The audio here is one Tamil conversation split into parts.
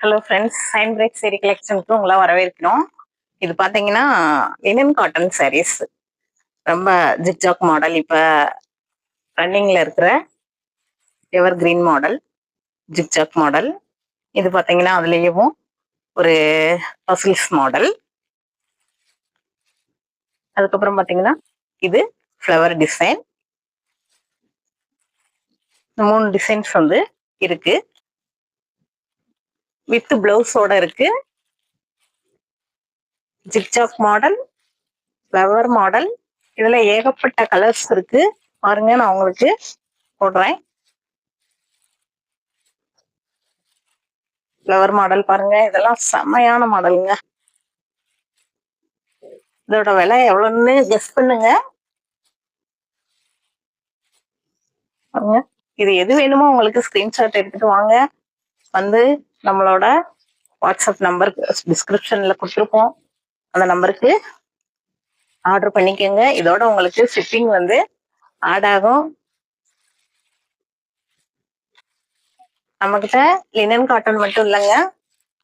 ஹலோ ஃப்ரெண்ட்ஸ், சைன் பிரேக் சேரி கலெக்ஷனுக்கு உங்களை வரவேற்கிறோம். இது பார்த்தீங்கன்னா லினன் காட்டன் சாரீஸ், ரொம்ப ஜிக்ஜாக் மாடல், இப்போ ரன்னிங்ல இருக்கிற எவர் கிரீன் மாடல், ஜிக்ஜாக் மாடல். இது பார்த்தீங்கன்னா அதுலேயும் ஒரு பசில்ஸ் மாடல். அதுக்கப்புறம் பார்த்தீங்கன்னா இது ஃப்ளவர் டிசைன். 3 டிசைன்ஸ் வந்து இருக்கு, வித் பிளவுஸோட இருக்கு. ஜிக்ஜாக் மாடல், ஃப்ளவர் மாடல், இதுல ஏகப்பட்ட கலர்ஸ் இருக்கு. பாருங்க, நான் உங்களுக்கு போடுறேன். ஃப்ளவர் மாடல் பாருங்க, இதெல்லாம் செம்மையான மாடலுங்க. இதோட விலை எவ்வளவுன்னு கெஸ் பண்ணுங்க. பாருங்க, இது எது வேணுமோ உங்களுக்கு ஸ்கிரீன்ஷாட் எடுத்துட்டு வாங்க. வந்து நம்மளோட வாட்ஸ்அப் நம்பர் டிஸ்கிரிப்ஷன்ல கொடுத்துருப்போம், அந்த நம்பருக்கு ஆர்டர் பண்ணிக்கோங்க. இதோட உங்களுக்கு ஷிப்பிங் வந்து ஆட் ஆகும். நம்மகிட்ட லினன் காட்டன் மட்டும் இல்லைங்க,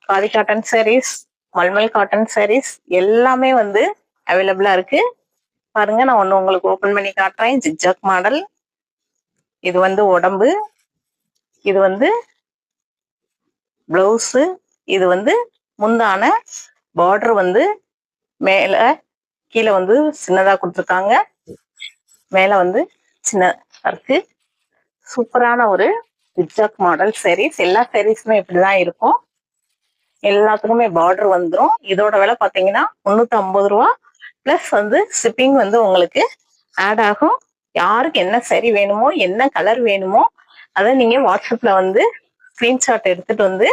காதி காட்டன் சாரீஸ், மல்மல் காட்டன் சாரீஸ் எல்லாமே வந்து அவைலபிளா இருக்கு. பாருங்க, நான் ஒண்ணு உங்களுக்கு ஓபன் பண்ணி காட்டுறேன். ஜிக்ஜாக் மாடல், இது வந்து உடம்பு, இது வந்து பிளவுஸ், இது வந்து முந்தான. பார்டர் வந்து மேல கீழே வந்து சின்னதா கொடுத்துருக்காங்க, மேல வந்து சின்ன இருக்கு. சூப்பரான ஒரு ஜிக்ஜாக் மாடல் சாரீஸ். எல்லா சாரீஸுமே இப்படிதான் இருக்கும், எல்லாத்துக்குமே பார்டர் வந்துடும். இதோட விலை பார்த்தீங்கன்னா 350 ரூபா பிளஸ் வந்து ஷிப்பிங் வந்து உங்களுக்கு ஆட் ஆகும். யாருக்கு என்ன சரி வேணுமோ, என்ன கலர் வேணுமோ, அதை நீங்க வாட்ஸ்அப்ல வந்து ஸ்கிரீன்ஷாட் எடுத்துட்டு வந்து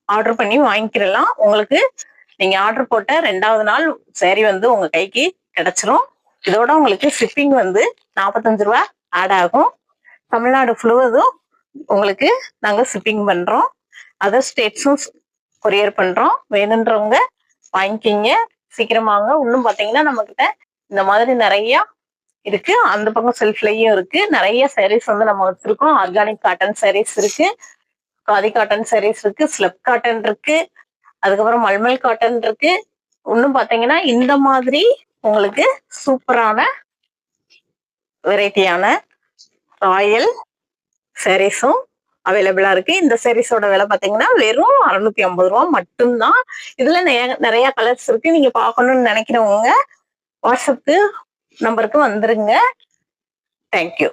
ஆர்டர் பண்ணி வாங்கிக்கிறலாம். உங்களுக்கு நீங்க ஆர்டர் போட்ட 2வது நாள் சாரி வந்து உங்க கைக்கு கிடைச்சிரும். இதோட உங்களுக்கு ஷிப்பிங் வந்து 45 ரூபா ஆட் ஆகும். தமிழ்நாடு ஃபுல்லுவதும் உங்களுக்கு நாங்க ஷிப்பிங் பண்றோம். அதர் ஸ்டேட்ஸும் கொரியர் பண்றோம். வேணுன்றவங்க வாங்கிக்கிங்க, சீக்கிரமாங்க. இன்னும் பாத்தீங்கன்னா நம்ம கிட்ட இந்த மாதிரி நிறைய இருக்கு. அந்த பக்கம் செல்ஃப்லயும் இருக்கு, நிறைய சாரீஸ் வந்து நம்ம வச்சிருக்கோம். ஆர்கானிக் காட்டன் சாரீஸ் இருக்கு, காதி காட்டன் சாரீஸ் இருக்கு, ஸ்லப் காட்டன் இருக்கு, அதுக்கப்புறம் மல்மல் காட்டன் இருக்கு. இன்னும் பாத்தீங்கன்னா இந்த மாதிரி உங்களுக்கு சூப்பரான வெரைட்டியான ராயல் சாரீஸும் அவைலபிளா இருக்கு. இந்த சாரீஸோட விலை பாத்தீங்கன்னா வெறும் 650 ரூபா மட்டும்தான். இதுல நிறைய கலர்ஸ் இருக்கு. நீங்க பார்க்கணும்னு நினைக்கிறவங்க வாட்ஸ்அப் நம்பருக்கு வந்துருங்க. தேங்க்யூ.